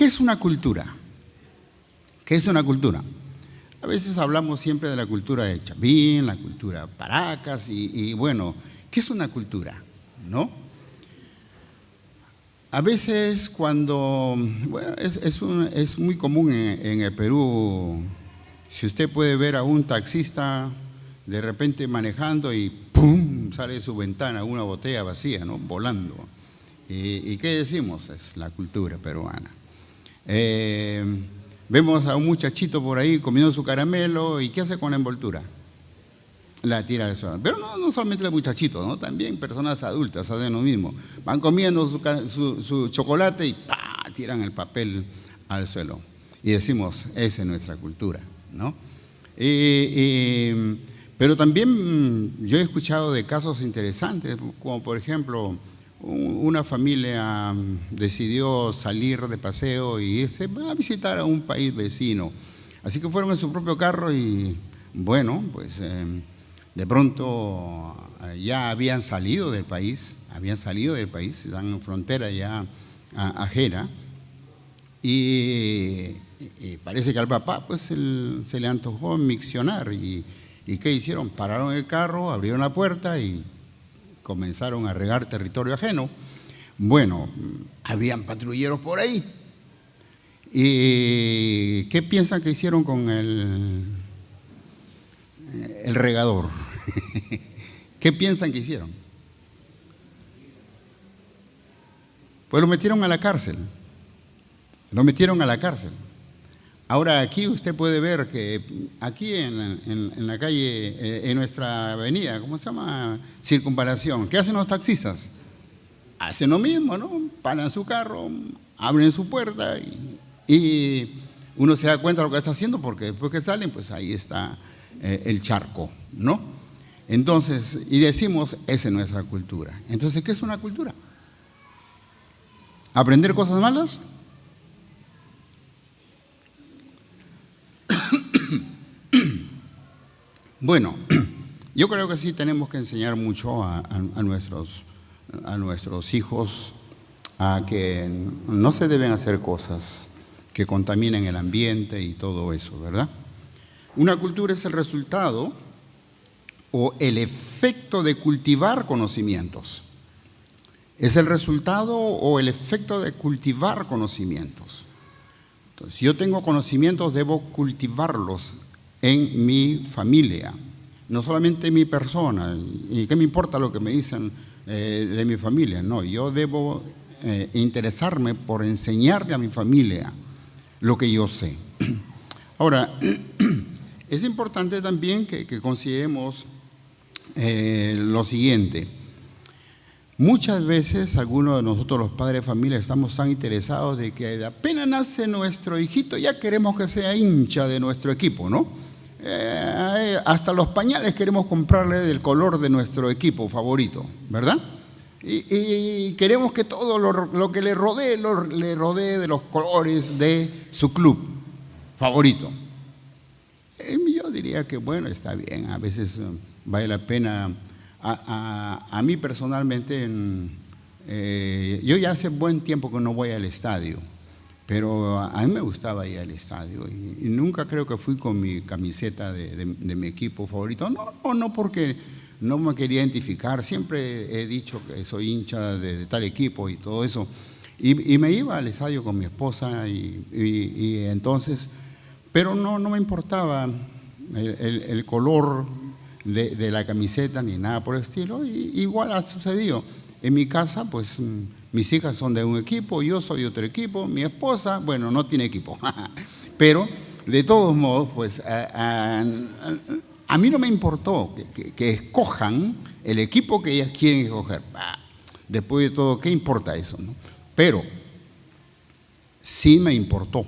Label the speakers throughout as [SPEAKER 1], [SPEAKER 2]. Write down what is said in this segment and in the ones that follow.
[SPEAKER 1] ¿Qué es una cultura? ¿Qué es una cultura? A veces hablamos siempre de la cultura de Chapín, la cultura Paracas y bueno, ¿qué es una cultura? ¿No? A veces cuando, bueno, es muy común en el Perú, si usted puede ver a un taxista de repente manejando y ¡pum! Sale de su ventana una botella vacía, ¿no? Volando. ¿Y qué decimos? Es la cultura peruana. Vemos a un muchachito por ahí comiendo su caramelo y ¿qué hace con la envoltura? La tira al suelo. Pero no solamente los muchachitos, ¿no? También personas adultas hacen lo mismo. Van comiendo su chocolate y ¡pah! Tiran el papel al suelo. Y decimos, esa es nuestra cultura, ¿no? Pero también yo he escuchado de casos interesantes, como por ejemplo, una familia decidió salir de paseo y irse a visitar a un país vecino. Así que fueron en su propio carro y bueno, pues de pronto ya habían salido del país, están en frontera ya ajena y parece que al papá pues se le antojó miccionar y ¿qué hicieron? Pararon el carro, abrieron la puerta y comenzaron a regar territorio ajeno. Bueno, habían patrulleros por ahí. ¿Y qué piensan que hicieron con el regador? ¿Qué piensan que hicieron? Pues lo metieron a la cárcel. Ahora aquí usted puede ver que aquí en la calle, en nuestra avenida, ¿cómo se llama? Circunvalación. ¿Qué hacen los taxistas? Hacen lo mismo, ¿no? Paran su carro, abren su puerta y uno se da cuenta de lo que está haciendo porque después que salen, pues ahí está el charco, ¿no? Entonces, y decimos, esa es nuestra cultura. Entonces, ¿qué es una cultura? ¿Aprender cosas malas? Bueno, yo creo que sí tenemos que enseñar mucho a nuestros hijos a que no se deben hacer cosas que contaminen el ambiente y todo eso, ¿verdad? Una cultura es el resultado o el efecto de cultivar conocimientos. Es el resultado o el efecto de cultivar conocimientos. Entonces, si yo tengo conocimientos, debo cultivarlos en mi familia, no solamente en mi persona. ¿Y qué me importa lo que me dicen de mi familia? No, yo debo interesarme por enseñarle a mi familia lo que yo sé. Ahora, es importante también que consideremos lo siguiente. Muchas veces algunos de nosotros los padres de familia estamos tan interesados de que apenas nace nuestro hijito ya queremos que sea hincha de nuestro equipo, ¿no? Hasta los pañales queremos comprarle del color de nuestro equipo favorito, ¿verdad? Y queremos que todo lo que le rodee de los colores de su club favorito. Yo diría que bueno, está bien, a veces vale la pena. A mí personalmente, yo ya hace buen tiempo que no voy al estadio, pero a mí me gustaba ir al estadio y nunca creo que fui con mi camiseta de mi equipo favorito. No porque no me quería identificar, siempre he dicho que soy hincha de tal equipo y todo eso. Y me iba al estadio con mi esposa y entonces, pero no me importaba el color de la camiseta ni nada por el estilo. Igual ha sucedido. En mi casa, pues mis hijas son de un equipo, yo soy de otro equipo, mi esposa, bueno, no tiene equipo. Pero de todos modos, pues a mí no me importó que escojan el equipo que ellas quieren escoger. Después de todo, ¿qué importa eso, no? Pero sí me importó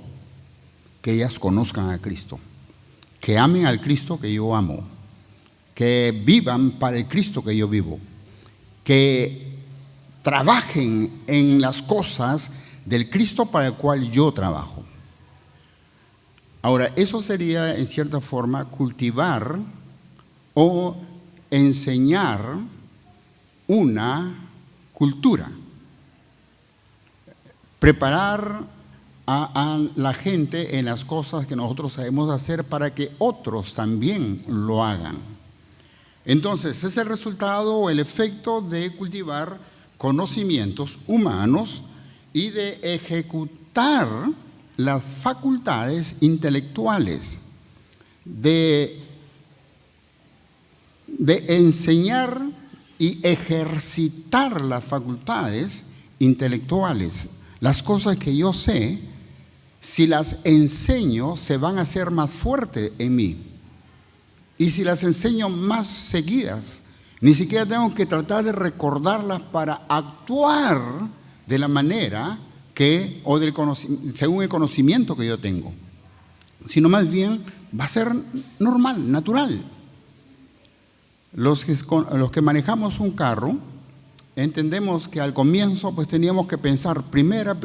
[SPEAKER 1] que ellas conozcan a Cristo, que amen al Cristo que yo amo, que vivan para el Cristo que yo vivo, que trabajen en las cosas del Cristo para el cual yo trabajo. Ahora, eso sería en cierta forma cultivar o enseñar una cultura, preparar a la gente en las cosas que nosotros sabemos hacer para que otros también lo hagan. Entonces, es el resultado o el efecto de cultivar conocimientos humanos y de ejecutar las facultades intelectuales, de enseñar y ejercitar las facultades intelectuales. Las cosas que yo sé, si las enseño, se van a hacer más fuertes en mí. Y si las enseño más seguidas, ni siquiera tengo que tratar de recordarlas para actuar de la manera que, o según el conocimiento que yo tengo, sino más bien va a ser normal, natural. Los que manejamos un carro, entendemos que al comienzo pues teníamos que pensar primera,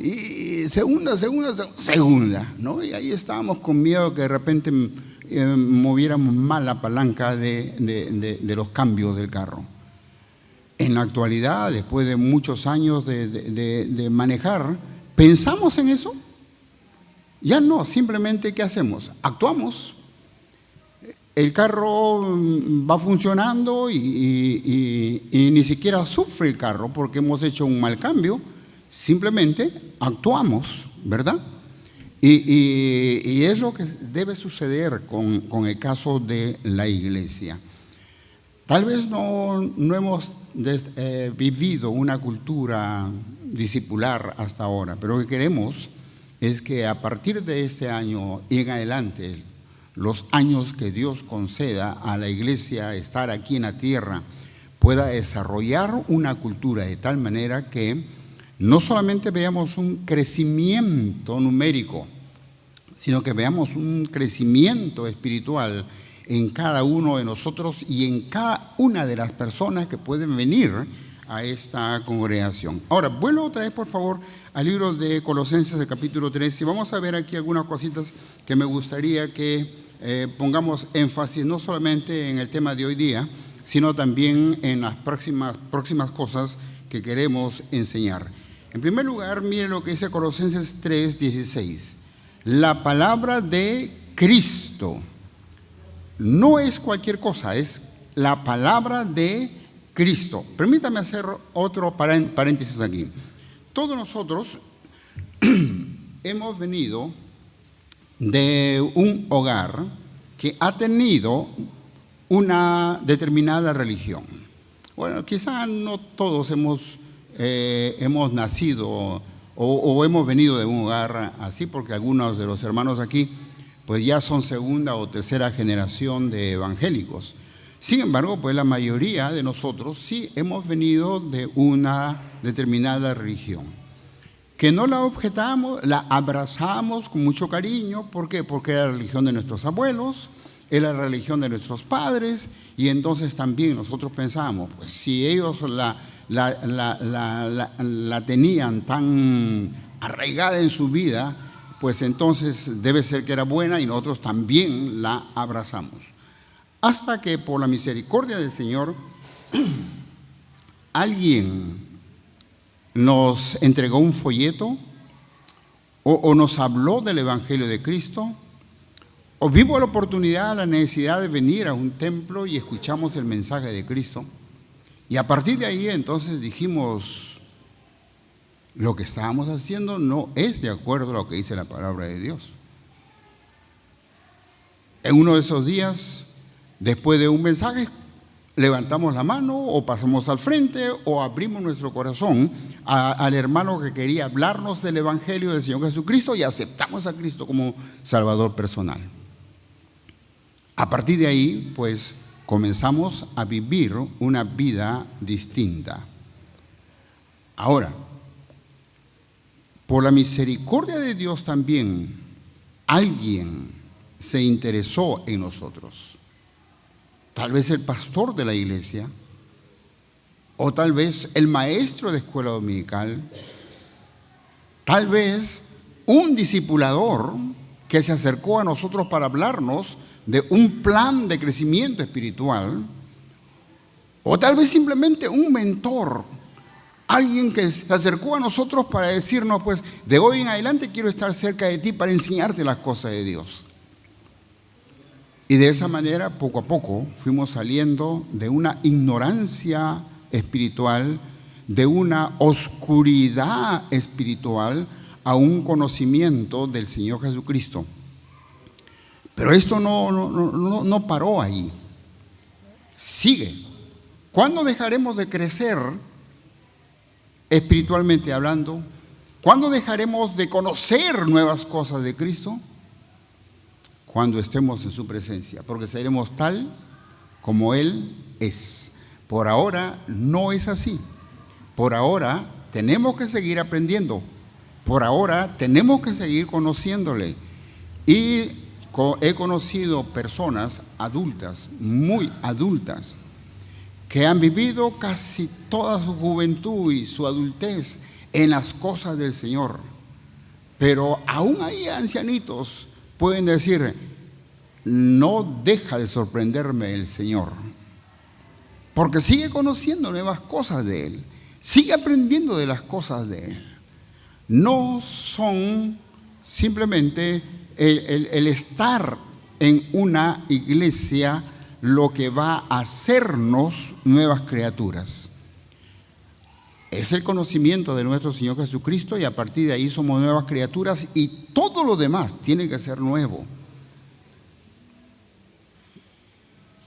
[SPEAKER 1] y segunda, ¿no? Y ahí estábamos con miedo que de repente moviéramos mal la palanca de los cambios del carro. En la actualidad, después de muchos años de manejar, ¿pensamos en eso? Ya no, simplemente ¿qué hacemos? Actuamos. El carro va funcionando y ni siquiera sufre el carro porque hemos hecho un mal cambio, simplemente actuamos, ¿verdad? Y es lo que debe suceder con el caso de la iglesia. Tal vez no hemos vivido una cultura discipular hasta ahora, pero lo que queremos es que a partir de este año y en adelante, los años que Dios conceda a la iglesia estar aquí en la tierra, pueda desarrollar una cultura de tal manera que no solamente veamos un crecimiento numérico, sino que veamos un crecimiento espiritual en cada uno de nosotros y en cada una de las personas que pueden venir a esta congregación. Ahora, vuelvo otra vez, por favor, al libro de Colosenses, el capítulo 3, y vamos a ver aquí algunas cositas que me gustaría que pongamos énfasis no solamente en el tema de hoy día, sino también en las próximas cosas que queremos enseñar. En primer lugar, mire lo que dice Colosenses 3:16. La palabra de Cristo no es cualquier cosa, es la palabra de Cristo. Permítame hacer otro paréntesis aquí. Todos nosotros hemos venido de un hogar que ha tenido una determinada religión. Bueno, quizá no todos hemos nacido o hemos venido de un hogar así, porque algunos de los hermanos aquí pues ya son segunda o tercera generación de evangélicos. Sin embargo, pues la mayoría de nosotros sí hemos venido de una determinada religión, que no la objetamos, la abrazamos con mucho cariño. ¿Por qué? Porque era la religión de nuestros abuelos, era la religión de nuestros padres, y entonces también nosotros pensamos, pues si ellos la tenían tan arraigada en su vida, pues entonces debe ser que era buena y nosotros también la abrazamos. Hasta que por la misericordia del Señor, alguien nos entregó un folleto o nos habló del Evangelio de Cristo, o vimos la oportunidad, la necesidad de venir a un templo y escuchamos el mensaje de Cristo. Y a partir de ahí entonces dijimos, lo que estábamos haciendo no es de acuerdo a lo que dice la palabra de Dios. En uno de esos días, después de un mensaje, levantamos la mano o pasamos al frente o abrimos nuestro corazón al hermano que quería hablarnos del Evangelio del Señor Jesucristo y aceptamos a Cristo como Salvador personal. A partir de ahí, pues, comenzamos a vivir una vida distinta. Ahora, por la misericordia de Dios también, alguien se interesó en nosotros. Tal vez el pastor de la iglesia, o tal vez el maestro de escuela dominical, tal vez un discipulador que se acercó a nosotros para hablarnos de un plan de crecimiento espiritual, o tal vez simplemente un mentor Alguien que se acercó a nosotros para decirnos, pues, de hoy en adelante quiero estar cerca de ti para enseñarte las cosas de Dios. Y de esa manera, poco a poco, fuimos saliendo de una ignorancia espiritual, de una oscuridad espiritual, a un conocimiento del Señor Jesucristo. Pero esto no paró ahí. Sigue. ¿Cuándo dejaremos de crecer espiritualmente hablando? ¿Cuándo dejaremos de conocer nuevas cosas de Cristo? Cuando estemos en su presencia, porque seremos tal como Él es. Por ahora no es así. Por ahora tenemos que seguir aprendiendo. Por ahora tenemos que seguir conociéndole. Y he conocido personas adultas, muy adultas, que han vivido casi toda su juventud y su adultez en las cosas del Señor. Pero aún ahí ancianitos pueden decir, no deja de sorprenderme el Señor, porque sigue conociendo nuevas cosas de Él, sigue aprendiendo de las cosas de Él. No son simplemente el estar en una iglesia lo que va a hacernos nuevas criaturas. Es el conocimiento de nuestro Señor Jesucristo, y a partir de ahí somos nuevas criaturas, y todo lo demás tiene que ser nuevo.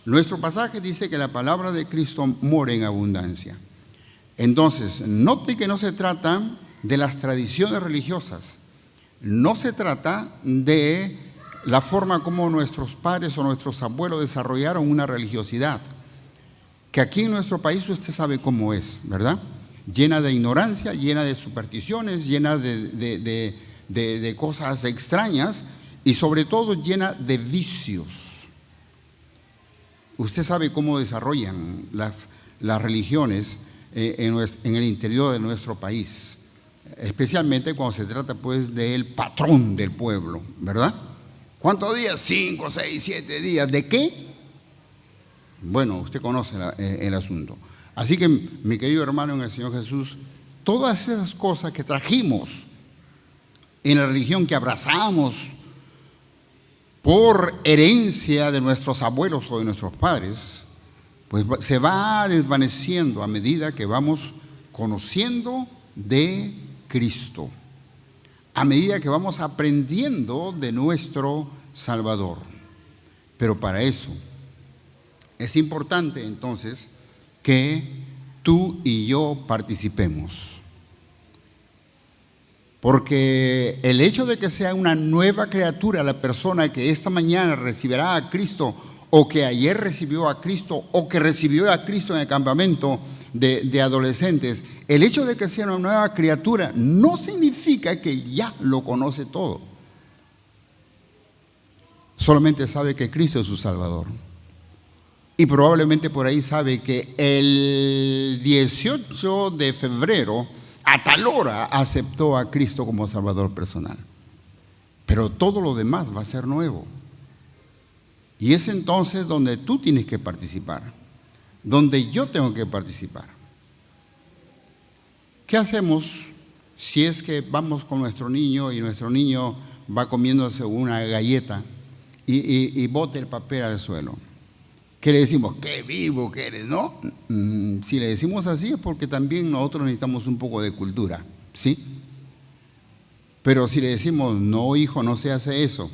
[SPEAKER 1] Nuestro pasaje dice que la palabra de Cristo mora en abundancia. Entonces, note que no se trata de las tradiciones religiosas, no se trata de la forma como nuestros padres o nuestros abuelos desarrollaron una religiosidad, que aquí en nuestro país usted sabe cómo es, ¿verdad? Llena de ignorancia, llena de supersticiones, llena de cosas extrañas, y sobre todo llena de vicios. Usted sabe cómo desarrollan las religiones en el interior de nuestro país, especialmente cuando se trata pues del patrón del pueblo, ¿verdad? ¿Cuántos días? 5, 6, 7 días. ¿De qué? Bueno, usted conoce el asunto. Así que, mi querido hermano en el Señor Jesús, todas esas cosas que trajimos en la religión, que abrazamos por herencia de nuestros abuelos o de nuestros padres, pues se va desvaneciendo a medida que vamos conociendo de Cristo, a medida que vamos aprendiendo de nuestro Salvador. Pero para eso es importante entonces que tú y yo participemos. Porque el hecho de que sea una nueva criatura la persona que esta mañana recibirá a Cristo, o que ayer recibió a Cristo, o que recibió a Cristo en el campamento de adolescentes, el hecho de que sea una nueva criatura no significa que ya lo conoce todo. Solamente sabe que Cristo es su Salvador. Y probablemente por ahí sabe que el 18 de febrero, a tal hora, aceptó a Cristo como Salvador personal. Pero todo lo demás va a ser nuevo. Y es entonces donde tú tienes que participar, donde yo tengo que participar. ¿Qué hacemos si es que vamos con nuestro niño y nuestro niño va comiéndose una galleta y bota el papel al suelo? ¿Qué le decimos? ¡Qué vivo que eres!, ¿no? Si le decimos así es porque también nosotros necesitamos un poco de cultura, ¿sí? Pero si le decimos, no hijo, no se hace eso,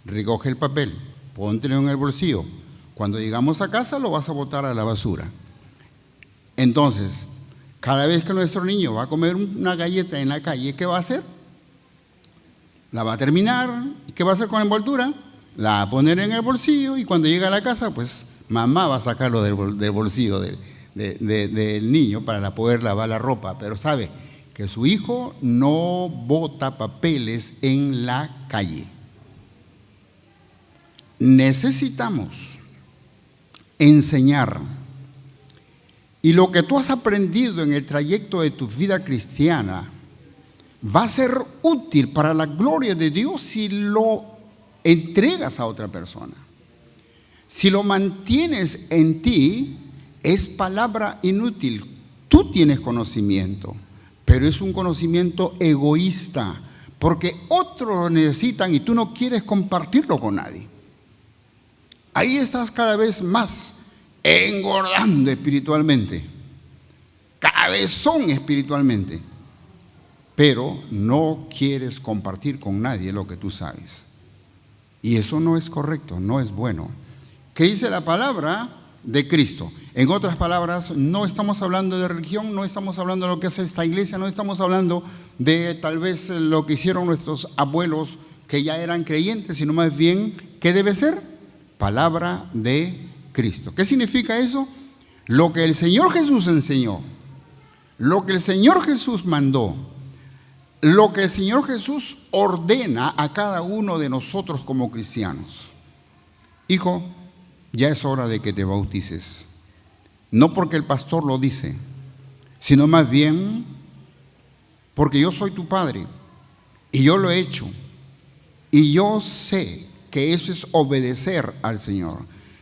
[SPEAKER 1] recoge el papel, póntelo en el bolsillo, cuando llegamos a casa lo vas a botar a la basura. Entonces, cada vez que nuestro niño va a comer una galleta en la calle, ¿qué va a hacer? La va a terminar. ¿Y qué va a hacer con la envoltura? La va a poner en el bolsillo, y cuando llega a la casa, pues mamá va a sacarlo del bolsillo del niño para poder lavar la ropa. Pero sabe que su hijo no bota papeles en la calle. Necesitamos enseñar. Y lo que tú has aprendido en el trayecto de tu vida cristiana va a ser útil para la gloria de Dios si lo entregas a otra persona. Si lo mantienes en ti, es palabra inútil. Tú tú tienes conocimiento, pero es un conocimiento egoísta, porque otros lo necesitan y tú no quieres compartirlo con nadie. Ahí estás cada vez más engordando espiritualmente, cabezón espiritualmente, pero no quieres compartir con nadie lo que tú sabes. Y eso no es correcto, no es bueno. ¿Qué dice la palabra de Cristo? En otras palabras, no estamos hablando de religión, no estamos hablando de lo que hace esta iglesia, no estamos hablando de tal vez lo que hicieron nuestros abuelos que ya eran creyentes, sino más bien, ¿qué debe ser? Palabra de Cristo. ¿Qué significa eso? Lo que el Señor Jesús enseñó, lo que el Señor Jesús mandó, lo que el Señor Jesús ordena a cada uno de nosotros como cristianos. Hijo, ya es hora de que te bautices. No porque el pastor lo dice, sino más bien porque yo soy tu padre y yo lo he hecho. Y yo sé que eso es obedecer al Señor.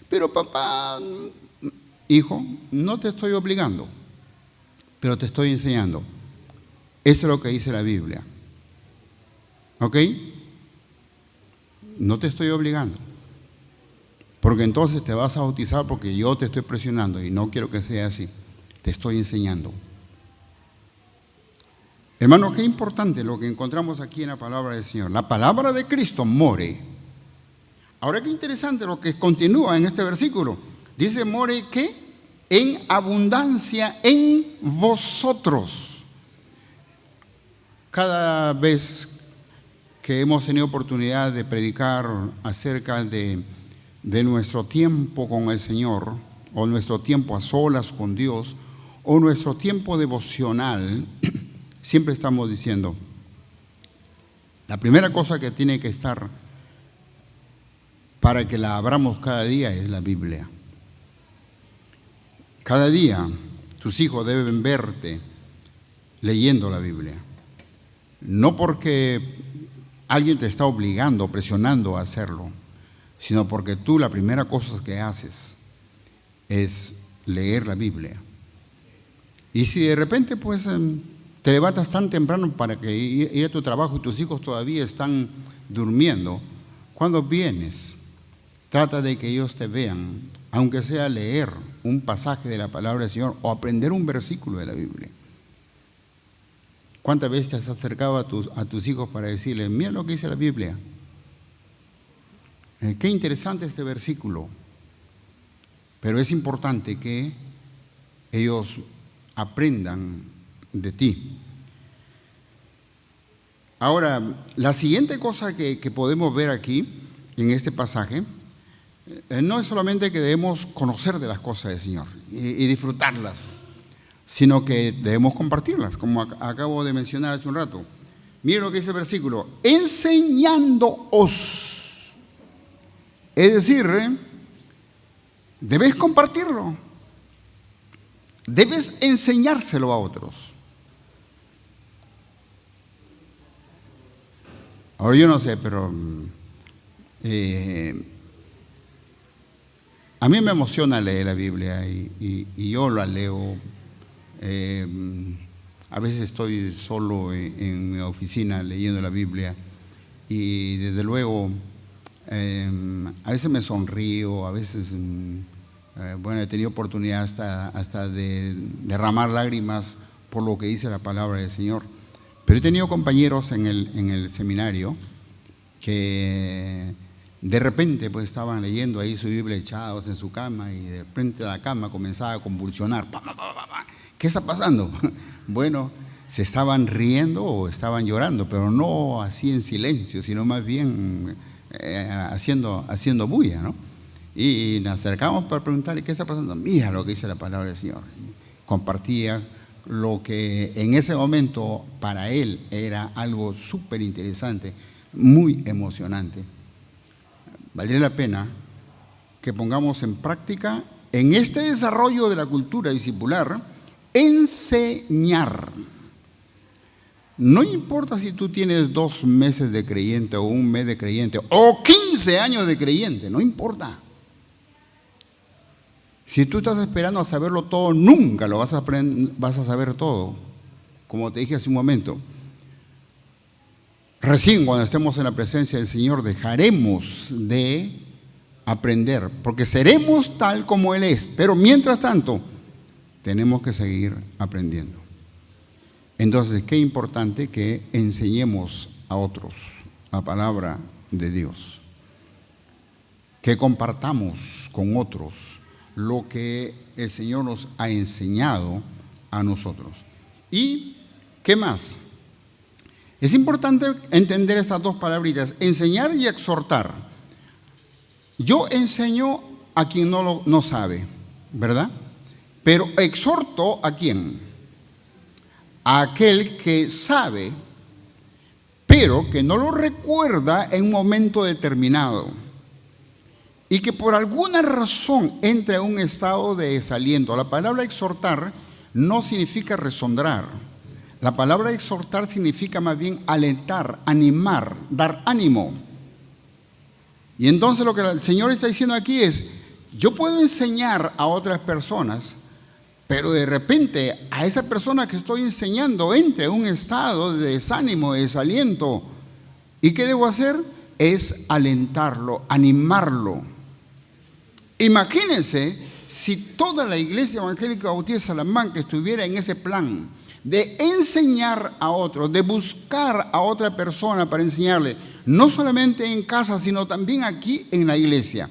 [SPEAKER 1] Pero papá, hijo, no te estoy obligando, pero te estoy enseñando. Eso es lo que dice la Biblia. ¿Ok? No te estoy obligando. Porque entonces te vas a bautizar porque yo te estoy presionando y no quiero que sea así. Te estoy enseñando. Hermano, qué importante lo que encontramos aquí en la palabra del Señor. La palabra de Cristo more. Ahora qué interesante lo que continúa en este versículo. Dice more que en abundancia en vosotros. Cada vez que hemos tenido oportunidad de predicar acerca de nuestro tiempo con el Señor, o nuestro tiempo a solas con Dios, o nuestro tiempo devocional, siempre estamos diciendo, la primera cosa que tiene que estar para que la abramos cada día es la Biblia. Cada día tus hijos deben verte leyendo la Biblia. No porque alguien te está obligando, presionando a hacerlo, sino porque tú la primera cosa que haces es leer la Biblia. Y si de repente pues te levantas tan temprano para que ir a tu trabajo y tus hijos todavía están durmiendo, cuando vienes, trata de que ellos te vean, aunque sea leer un pasaje de la palabra del Señor o aprender un versículo de la Biblia. ¿Cuántas veces te has acercado a tus hijos para decirles, mira lo que dice la Biblia? Qué interesante este versículo. Pero es importante que ellos aprendan de ti. Ahora, la siguiente cosa que podemos ver aquí, en este pasaje, no es solamente que debemos conocer de las cosas del Señor y disfrutarlas, sino que debemos compartirlas, como acabo de mencionar hace un rato. Miren lo que dice el versículo, enseñándoos. Es decir, debes compartirlo, debes enseñárselo a otros. Ahora yo no sé, pero a mí me emociona leer la Biblia y yo la leo. A veces estoy solo en mi oficina leyendo la Biblia y desde luego a veces me sonrío, a veces bueno, he tenido oportunidad hasta de derramar lágrimas por lo que dice la palabra del Señor. Pero he tenido compañeros en el seminario que de repente pues estaban leyendo ahí su Biblia echados en su cama y de frente a la cama comenzaba a convulsionar. ¿Qué está pasando? Bueno, se estaban riendo o estaban llorando, pero no así en silencio, sino más bien haciendo bulla, ¿no? Y nos acercamos para preguntarle, ¿qué está pasando? Mira lo que dice la palabra del Señor. Compartía lo que en ese momento para él era algo súper interesante, muy emocionante. Valdría la pena que pongamos en práctica, en este desarrollo de la cultura discipular, enseñar. No importa si tú tienes 2 meses de creyente o 1 mes de creyente o 15 años de creyente, no importa. Si tú estás esperando a saberlo todo, nunca lo vas a saber todo. Como te dije hace un momento, recién cuando estemos en la presencia del Señor dejaremos de aprender, porque seremos tal como Él es. Pero mientras tanto, tenemos que seguir aprendiendo. Entonces, qué importante que enseñemos a otros la palabra de Dios, que compartamos con otros lo que el Señor nos ha enseñado a nosotros. ¿Y qué más? Es importante entender estas dos palabritas, enseñar y exhortar. Yo enseño a quien no sabe, ¿verdad? Pero exhorto ¿a quién? A aquel que sabe, pero que no lo recuerda en un momento determinado y que por alguna razón entre en un estado de desaliento. La palabra exhortar no significa resondrar. La palabra exhortar significa más bien alentar, animar, dar ánimo. Y entonces lo que el Señor está diciendo aquí es, yo puedo enseñar a otras personas, pero de repente a esa persona que estoy enseñando entre en un estado de desánimo, de desaliento. ¿Y qué debo hacer? Es alentarlo, animarlo. Imagínense si toda la Iglesia Evangélica Bautista de Salamanca estuviera en ese plan de enseñar a otro, de buscar a otra persona para enseñarle, no solamente en casa, sino también aquí en la iglesia.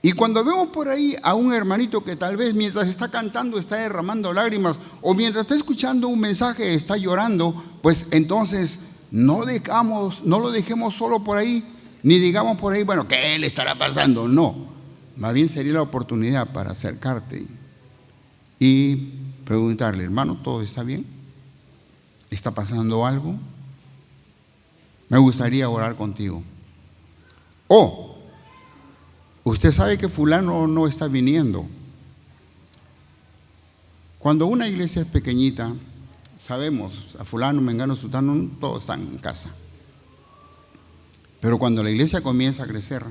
[SPEAKER 1] Y cuando vemos por ahí a un hermanito que tal vez mientras está cantando está derramando lágrimas, o mientras está escuchando un mensaje está llorando, pues entonces no lo dejemos solo por ahí, ni digamos por ahí, bueno, ¿qué le estará pasando? No, más bien sería la oportunidad para acercarte y preguntarle, hermano, ¿todo está bien? ¿Está pasando algo? Me gustaría orar contigo. O usted sabe que fulano no está viniendo. Cuando una iglesia es pequeñita, sabemos, a fulano, mengano, sultano, todos están en casa. Pero cuando la iglesia comienza a crecer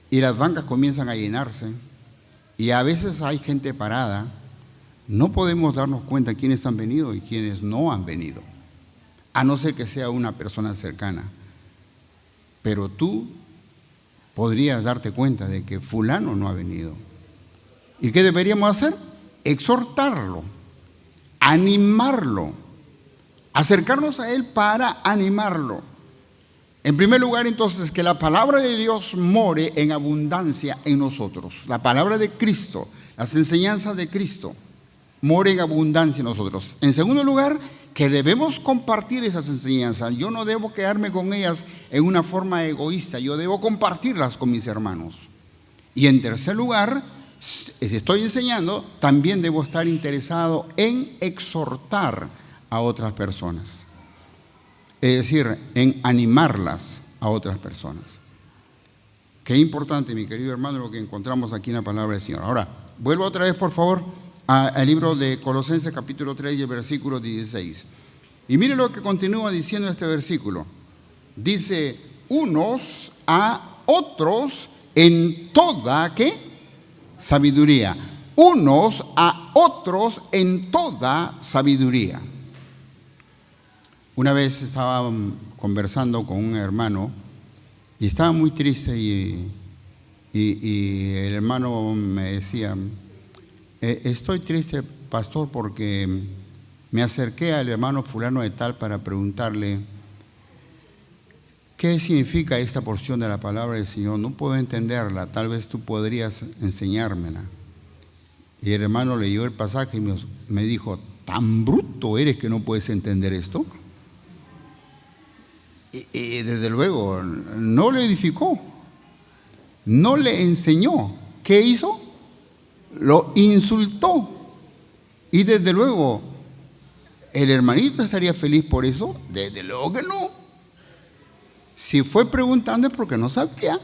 [SPEAKER 1] y las bancas comienzan a llenarse y a veces hay gente parada, no podemos darnos cuenta quiénes han venido y quiénes no han venido, a no ser que sea una persona cercana. Pero tú podrías darte cuenta de que fulano no ha venido. ¿Y qué deberíamos hacer? Exhortarlo, animarlo, acercarnos a él para animarlo. En primer lugar, entonces, que la palabra de Dios more en abundancia en nosotros. La palabra de Cristo, las enseñanzas de Cristo, more en abundancia en nosotros. En segundo lugar, que debemos compartir esas enseñanzas. Yo no debo quedarme con ellas en una forma egoísta, yo debo compartirlas con mis hermanos. Y en tercer lugar, si estoy enseñando, también debo estar interesado en exhortar a otras personas. Es decir, en animarlas a otras personas. Qué importante, mi querido hermano, lo que encontramos aquí en la palabra del Señor. Ahora, vuelvo otra vez, por favor, al libro de Colosenses capítulo 3 y el versículo 16. Y mire lo que continúa diciendo este versículo. Dice, unos a otros en toda, ¿qué? Sabiduría. Unos a otros en toda sabiduría. Una vez estaba conversando con un hermano y estaba muy triste y el hermano me decía, estoy triste, pastor, porque me acerqué al hermano fulano de tal para preguntarle qué significa esta porción de la palabra del Señor. No puedo entenderla, tal vez tú podrías enseñármela. Y el hermano leyó el pasaje y me dijo, ¿tan bruto eres que no puedes entender esto? Y desde luego no le edificó, no le enseñó. ¿Qué hizo? Lo insultó. Y desde luego, ¿el hermanito estaría feliz por eso? Desde luego que no. Si fue preguntando es porque no sabía.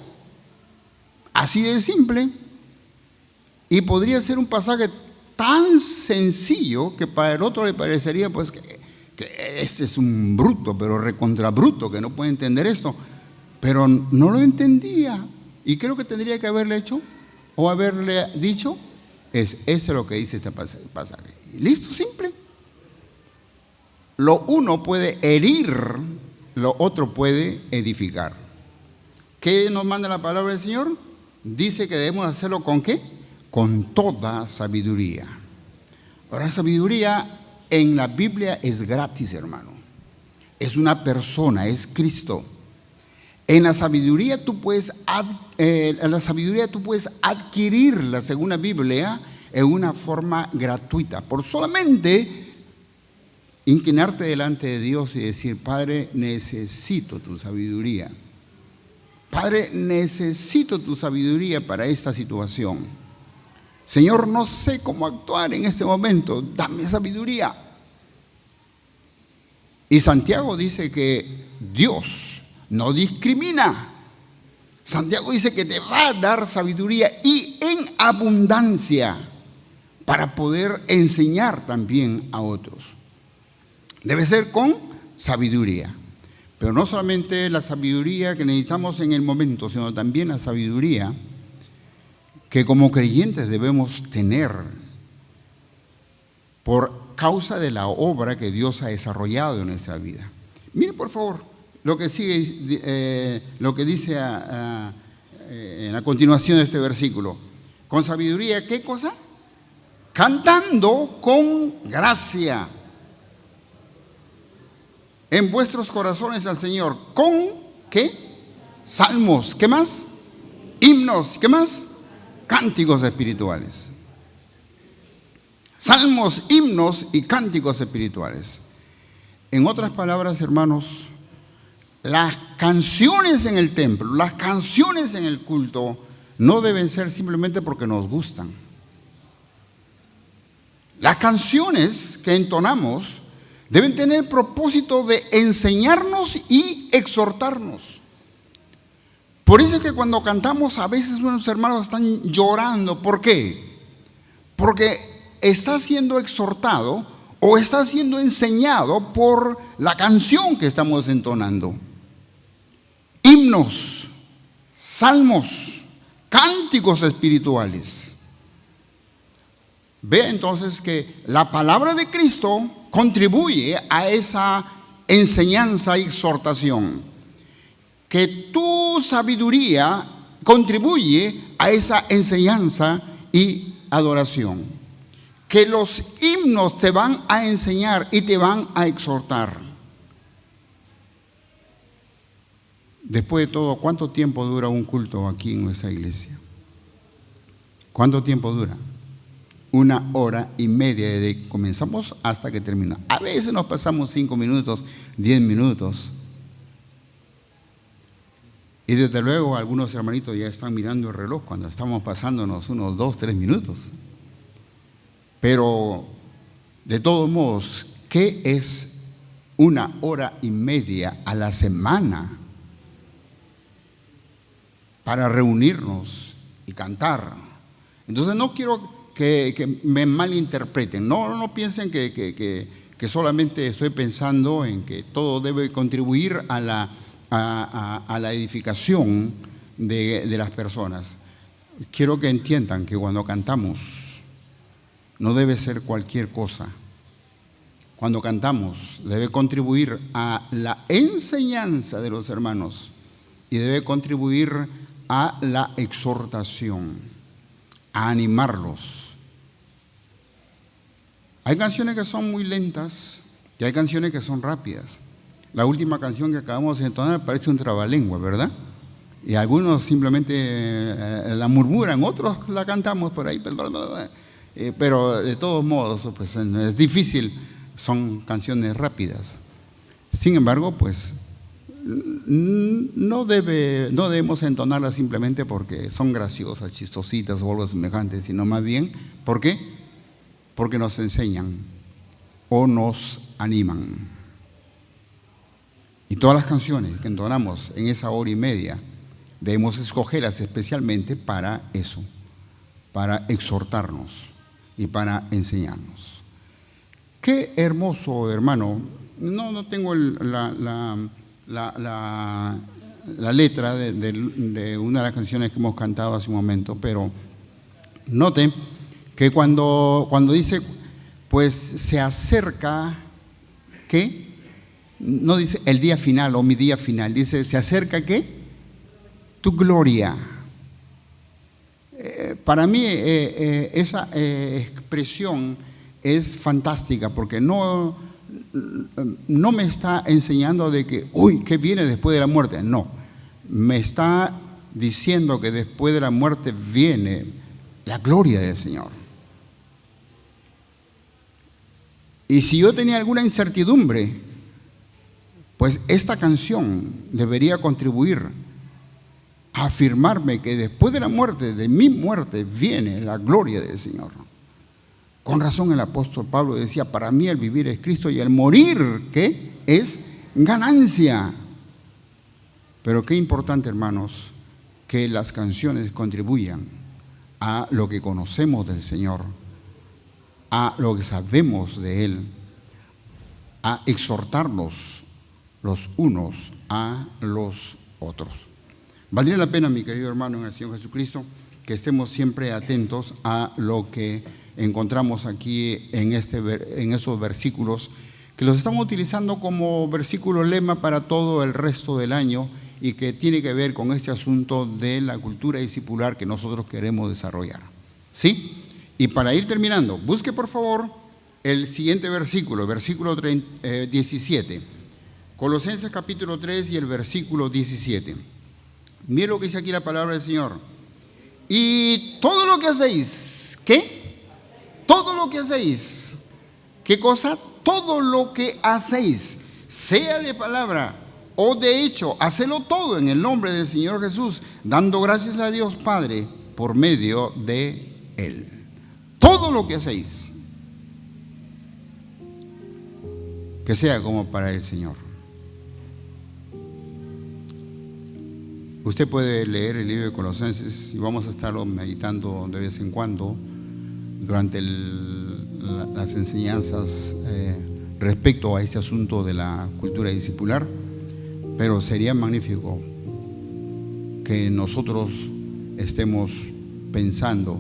[SPEAKER 1] Así de simple. Y podría ser un pasaje tan sencillo que para el otro le parecería pues que este es un bruto, pero recontra bruto, que no puede entender esto. Pero no lo entendía. ¿Y qué es lo que tendría que haberle hecho? o haberle dicho, eso es lo que dice este pasaje. ¿Listo? Simple. Lo uno puede herir, lo otro puede edificar. ¿Qué nos manda la palabra del Señor? Dice que debemos hacerlo ¿con qué? Con toda sabiduría. Ahora, la sabiduría en la Biblia es gratis, hermano. Es una persona, es Cristo. En la sabiduría tú puedes adquirirla, según la Biblia, en una forma gratuita, por solamente inclinarte delante de Dios y decir: Padre, necesito tu sabiduría. Padre, necesito tu sabiduría para esta situación. Señor, no sé cómo actuar en este momento, dame sabiduría. Y Santiago dice que Dios no discrimina. Santiago dice que te va a dar sabiduría y en abundancia para poder enseñar también a otros. Debe ser con sabiduría. Pero no solamente la sabiduría que necesitamos en el momento, sino también la sabiduría que como creyentes debemos tener por causa de la obra que Dios ha desarrollado en nuestra vida. Mire por favor lo que sigue, lo que dice en la continuación de este versículo. Con sabiduría, ¿qué cosa? Cantando con gracia en vuestros corazones al Señor, con ¿qué? Salmos, ¿qué más? Himnos, ¿qué más? Cánticos espirituales. Salmos, himnos y cánticos espirituales. En otras palabras, hermanos, las canciones en el templo, las canciones en el culto, no deben ser simplemente porque nos gustan. Las canciones que entonamos deben tener el propósito de enseñarnos y exhortarnos. Por eso es que cuando cantamos a veces unos hermanos están llorando. ¿Por qué? Porque está siendo exhortado o está siendo enseñado por la canción que estamos entonando. Himnos, salmos, cánticos espirituales. Ve entonces que la palabra de Cristo contribuye a esa enseñanza y exhortación. Que tu sabiduría contribuye a esa enseñanza y adoración. Que los himnos te van a enseñar y te van a exhortar. Después de todo, ¿cuánto tiempo dura un culto aquí en nuestra iglesia? ¿Cuánto tiempo dura? 1 hora y media desde que comenzamos hasta que termina. A veces nos pasamos 5 minutos, 10 minutos. Y desde luego algunos hermanitos ya están mirando el reloj cuando estamos pasándonos unos 2, 3 minutos. Pero de todos modos, ¿qué es 1 hora y media a la semana para reunirnos y cantar? Entonces no quiero que me malinterpreten. No piensen que solamente estoy pensando en que todo debe contribuir a la edificación de las personas. Quiero que entiendan que cuando cantamos no debe ser cualquier cosa. Cuando cantamos debe contribuir a la enseñanza de los hermanos y debe contribuir a la exhortación, a animarlos. Hay canciones que son muy lentas y hay canciones que son rápidas. La última canción que acabamos de entonar parece un trabalengua, ¿verdad? Y algunos simplemente la murmuran, otros la cantamos por ahí, pero de todos modos pues es difícil, son canciones rápidas. Sin embargo, pues no debemos entonarlas simplemente porque son graciosas, chistositas o algo semejante, sino más bien, ¿por qué? Porque nos enseñan o nos animan. Y todas las canciones que entonamos en esa hora y media debemos escogerlas especialmente para eso, para exhortarnos y para enseñarnos. Qué hermoso, hermano. No tengo la letra de una de las canciones que hemos cantado hace un momento, pero Note que cuando dice, pues se acerca, ¿qué? No dice el día final o mi día final, dice, se acerca, ¿qué? Tu gloria. Para mí esa expresión es fantástica porque no me está enseñando de que, uy, ¿qué viene después de la muerte? No, me está diciendo que después de la muerte viene la gloria del Señor. Y si yo tenía alguna incertidumbre, pues esta canción debería contribuir a afirmarme que después de la muerte, de mi muerte, viene la gloria del Señor. Con razón el apóstol Pablo decía, para mí el vivir es Cristo y el morir, ¿qué? Es ganancia. Pero qué importante, hermanos, que las canciones contribuyan a lo que conocemos del Señor, a lo que sabemos de Él, a exhortarnos los unos a los otros. Valdría la pena, mi querido hermano en el Señor Jesucristo, que estemos siempre atentos a lo que encontramos aquí en esos versículos, que los estamos utilizando como versículo lema para todo el resto del año y que tiene que ver con este asunto de la cultura discipular que nosotros queremos desarrollar. ¿Sí? Y para ir terminando, busque por favor el siguiente versículo, versículo 17. Colosenses capítulo 3 y el versículo 17. Mire lo que dice aquí la palabra del Señor. Y todo lo que hacéis, ¿qué? Todo lo que hacéis. ¿Qué cosa? Todo lo que hacéis, sea de palabra o de hecho, hacelo todo en el nombre del Señor Jesús, dando gracias a Dios Padre por medio de Él. Todo lo que hacéis, que sea como para el Señor. Usted puede leer el libro de Colosenses y vamos a estarlo meditando de vez en cuando durante las enseñanzas respecto a este asunto de la cultura discipular, pero sería magnífico que nosotros estemos pensando,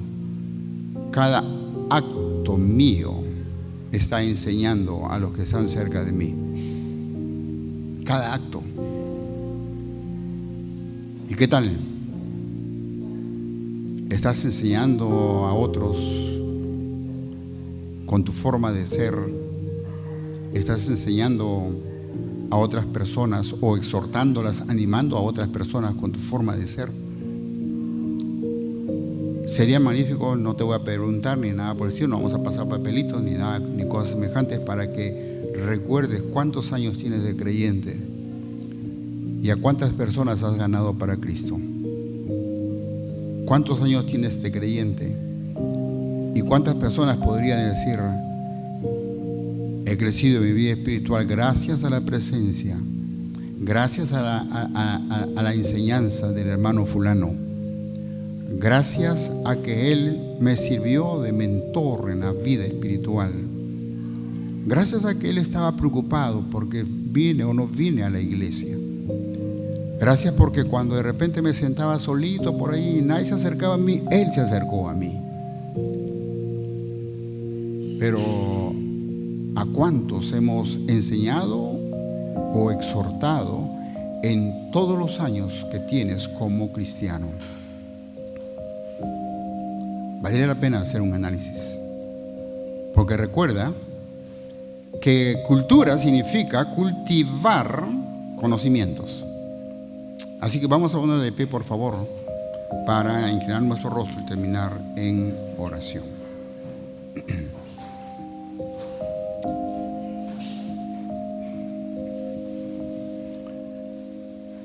[SPEAKER 1] cada acto mío está enseñando a los que están cerca de mí. Cada acto. ¿Y qué tal? ¿Estás enseñando a otros con tu forma de ser? ¿Estás enseñando a otras personas o exhortándolas, animando a otras personas con tu forma de ser? Sería magnífico, no te voy a preguntar ni nada por el estilo, no vamos a pasar papelitos ni nada, ni cosas semejantes, para que recuerdes cuántos años tienes de creyente y a cuántas personas has ganado para Cristo. ¿Cuántos años tienes de creyente? ¿Y cuántas personas podrían decir, he crecido en mi vida espiritual gracias a la presencia, gracias a la enseñanza del hermano fulano, gracias a que él me sirvió de mentor en la vida espiritual, gracias a que él estaba preocupado porque vine o no vine a la iglesia, gracias porque cuando de repente me sentaba solito por ahí y nadie se acercaba a mí, él se acercó a mí? Pero ¿a cuántos hemos enseñado o exhortado en todos los años que tienes como cristiano? Valdría la pena hacer un análisis, porque recuerda que cultura significa cultivar conocimientos. Así que vamos a poner de pie, por favor, para inclinar nuestro rostro y terminar en oración.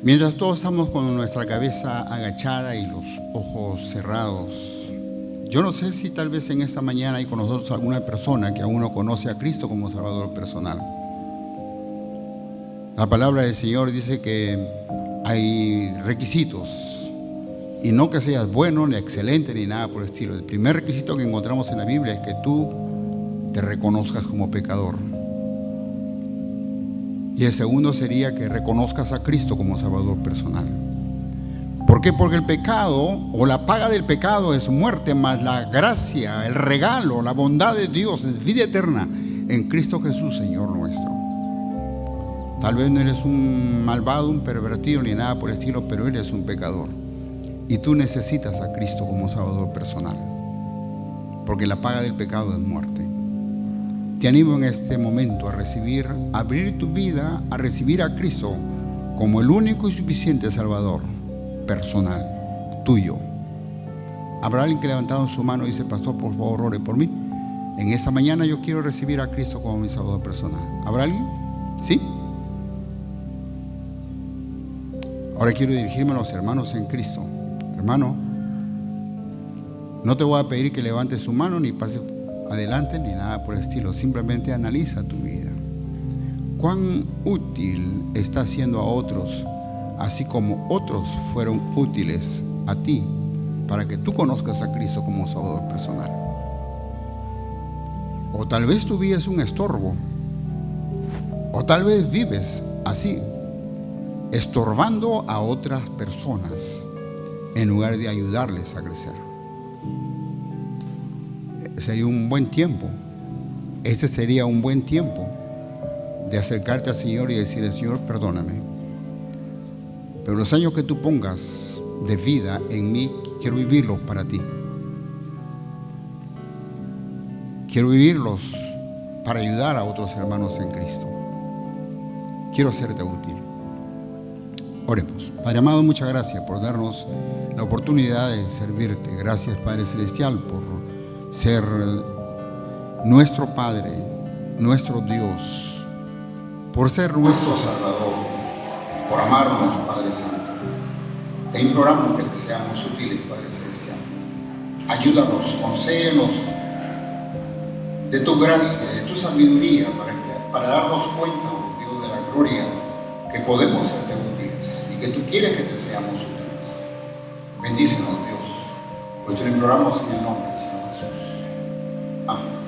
[SPEAKER 1] Mientras todos estamos con nuestra cabeza agachada y los ojos cerrados, yo no sé si tal vez en esta mañana hay con nosotros alguna persona que aún no conoce a Cristo como Salvador personal. La palabra del Señor dice que hay requisitos, y no que seas bueno, ni excelente, ni nada por el estilo. El primer requisito que encontramos en la Biblia es que tú te reconozcas como pecador. Y el segundo sería que reconozcas a Cristo como Salvador personal. ¿Por qué? Porque el pecado o la paga del pecado es muerte, mas la gracia, el regalo, la bondad de Dios es vida eterna en Cristo Jesús, Señor nuestro. Tal vez no eres un malvado, un pervertido ni nada por el estilo, pero eres un pecador. Y tú necesitas a Cristo como Salvador personal, porque la paga del pecado es muerte. Te animo en este momento a recibir, a abrir tu vida, a recibir a Cristo como el único y suficiente Salvador personal, tuyo. ¿Habrá alguien que levantado su mano y dice: pastor, por favor, ore por mí? En esta mañana yo quiero recibir a Cristo como mi Salvador personal. ¿Habrá alguien? ¿Sí? Ahora quiero dirigirme a los hermanos en Cristo. Hermano, no te voy a pedir que levantes su mano ni pases adelante ni nada por el estilo. Simplemente analiza tu vida. ¿Cuán útil está siendo a otros, así como otros fueron útiles a ti, para que tú conozcas a Cristo como Salvador personal? O tal vez tu vida es un estorbo, o tal vez vives así, estorbando a otras personas en lugar de ayudarles a crecer. Sería un buen tiempo, este sería un buen tiempo de acercarte al Señor y decirle: Señor, perdóname, pero los años que tú pongas de vida en mí, quiero vivirlos para ti. Quiero vivirlos para ayudar a otros hermanos en Cristo. Quiero serte útil. Oremos. Padre amado, muchas gracias por darnos la oportunidad de servirte. Gracias, Padre Celestial, por ser nuestro Padre, nuestro Dios, por ser nuestro Salvador, por amarnos, Padre Santo. Te imploramos que te seamos útiles, Padre Celestial. Ayúdanos, concédenos de tu gracia, de tu sabiduría, para darnos cuenta, oh Dios de la gloria, que podemos serte útiles y que tú quieres que te seamos útiles. Bendícenos, Dios, pues te lo imploramos en el nombre del Señor Jesús. Amén.